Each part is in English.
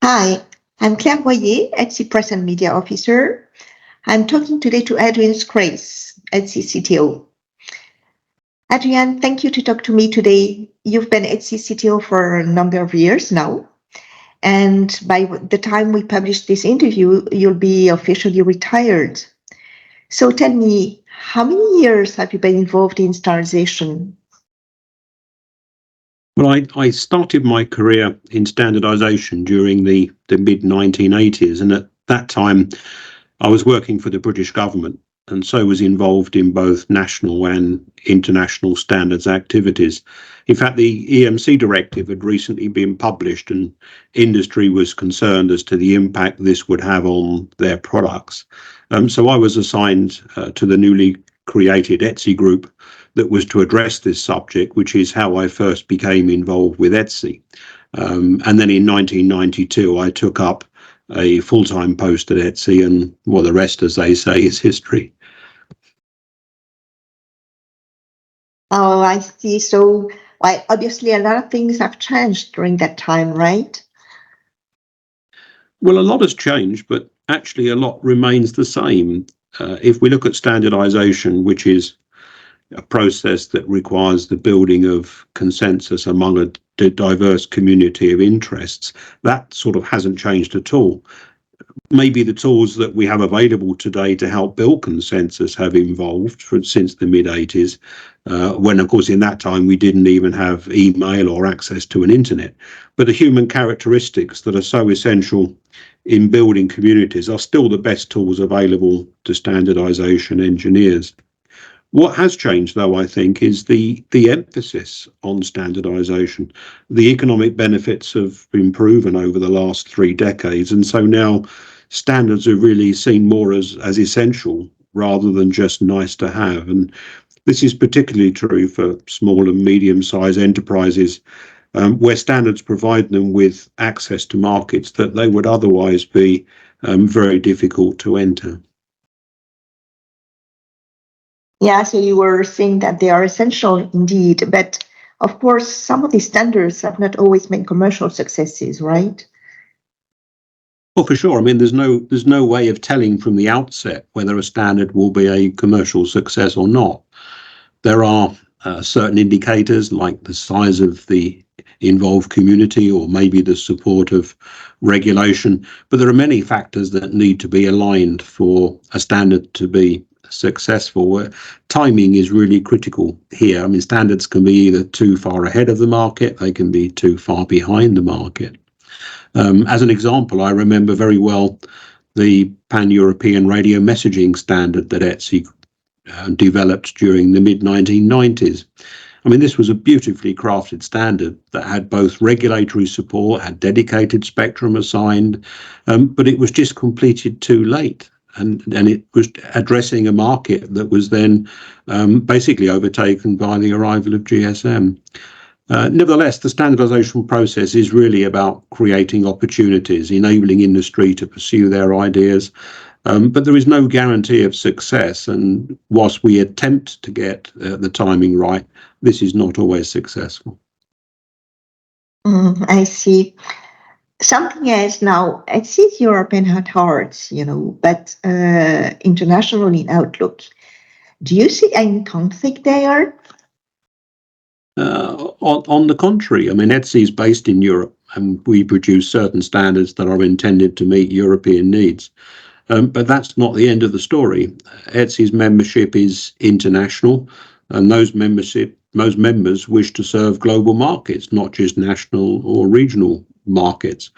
Hi, I'm Claire Boyer, ETSI Press and Media Officer. I'm talking today to Adrian Scrase, ETSI CTO. Adrian, thank you to talk to me today. You've been ETSI CTO for a number of years now, and by the time we publish this interview, you'll be officially retired. So tell me, how many years have you been involved in standardization? Well, I started my career in standardization during the mid-1980s, and at that time I was working for the British government, and so was involved in both national and international standards activities. In fact, the EMC directive had recently been published, and industry was concerned as to the impact this would have on their products. So I was assigned to the newly created ETSI group that was to address this subject, which is how I first became involved with ETSI. And then in 1992, I took up a full-time post at ETSI, and well, the rest, as they say, is history. Oh, I see. So obviously a lot of things have changed during that time, right? Well, a lot has changed, but actually a lot remains the same. If we look at standardization, which is a process that requires the building of consensus among a diverse community of interests, that sort of hasn't changed at all. Maybe the tools that we have available today to help build consensus have evolved since the mid-80s, when, of course, in that time we didn't even have email or access to an internet. But the human characteristics that are so essential in building communities are still the best tools available to standardization engineers. What has changed, though, I think, is the emphasis on standardization. The economic benefits have been proven over the last 3 decades, and so now standards are really seen more as essential rather than just nice to have. And this is particularly true for small and medium-sized enterprises, where standards provide them with access to markets that they would otherwise be very difficult to enter. Yeah, so you were saying that they are essential indeed, but of course, some of these standards have not always been commercial successes, right? Well, for sure. I mean, there's no way of telling from the outset whether a standard will be a commercial success or not. There are certain indicators like the size of the involved community or maybe the support of regulation, but there are many factors that need to be aligned for a standard to be successful. Timing is really critical here. I mean, standards can be either too far ahead of the market, they can be too far behind the market. As an example, I remember very well the Pan-European radio messaging standard that ETSI developed during the mid-1990s. I mean, this was a beautifully crafted standard that had both regulatory support, had dedicated spectrum assigned, but it was just completed too late. And it was addressing a market that was then basically overtaken by the arrival of GSM. Nevertheless, the standardization process is really about creating opportunities, enabling industry to pursue their ideas, but there is no guarantee of success. And whilst we attempt to get the timing right, this is not always successful. I see. Something else now, it sees European at heart, but international in outlook. Do you see any conflict there? On the contrary, I mean, ETSI is based in Europe and we produce certain standards that are intended to meet European needs. But that's not the end of the story. ETSI's membership is international, and those members wish to serve global markets, not just national or regional markets.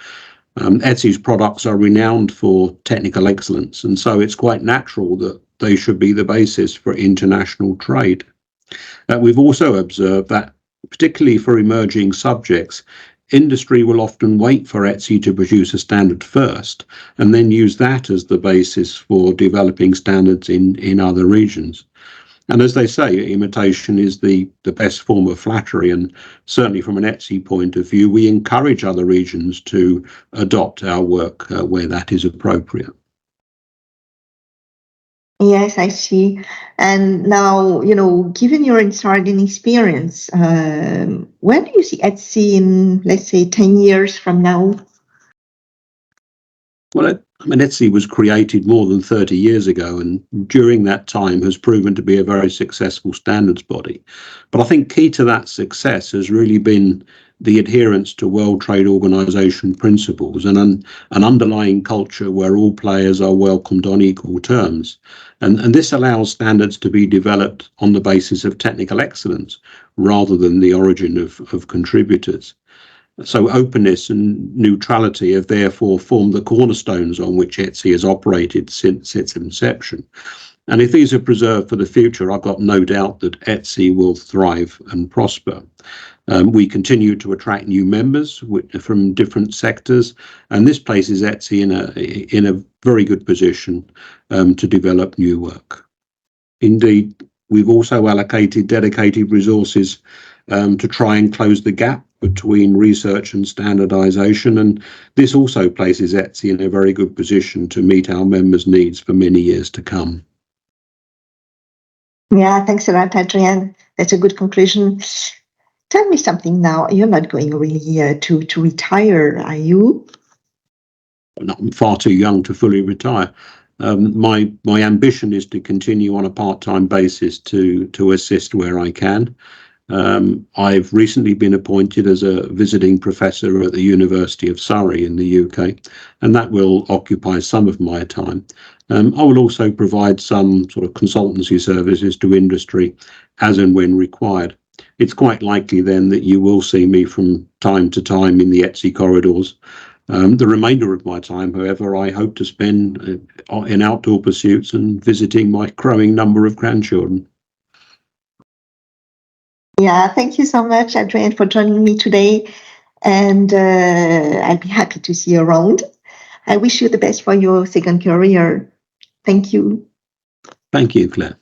ETSI's products are renowned for technical excellence, and so it's quite natural that they should be the basis for international trade. We've also observed that, particularly for emerging subjects, industry will often wait for ETSI to produce a standard first and then use that as the basis for developing standards in other regions. And as they say, imitation is the best form of flattery, and certainly from an ETSI point of view, we encourage other regions to adopt our work where that is appropriate. Yes, I see. And now, given your insight and experience, where do you see ETSI in, let's say, 10 years from now? Well, ETSI was created more than 30 years ago, and during that time has proven to be a very successful standards body. But I think key to that success has really been the adherence to World Trade Organization principles and an underlying culture where all players are welcomed on equal terms. And this allows standards to be developed on the basis of technical excellence rather than the origin of contributors. So openness and neutrality have therefore formed the cornerstones on which ETSI has operated since its inception. And if these are preserved for the future, I've got no doubt that ETSI will thrive and prosper. We continue to attract new members from different sectors, and this places ETSI in a very good position to develop new work. Indeed, we've also allocated dedicated resources to try and close the gap between research and standardization, and this also places ETSI in a very good position to meet our members' needs for many years to come. Yeah, thanks a lot, Adrian. That's a good conclusion. Tell me something now. You're not going really to retire, are you? I'm far too young to fully retire. My ambition is to continue on a part-time basis to assist where I can. I've recently been appointed as a visiting professor at the University of Surrey in the UK, and that will occupy some of my time. I will also provide some sort of consultancy services to industry as and when required. It's quite likely then that you will see me from time to time in the ETSI corridors. The remainder of my time, however, I hope to spend in outdoor pursuits and visiting my growing number of grandchildren. Yeah, thank you so much, Adrian, for joining me today. And I'll be happy to see you around. I wish you the best for your second career. Thank you. Thank you, Claire.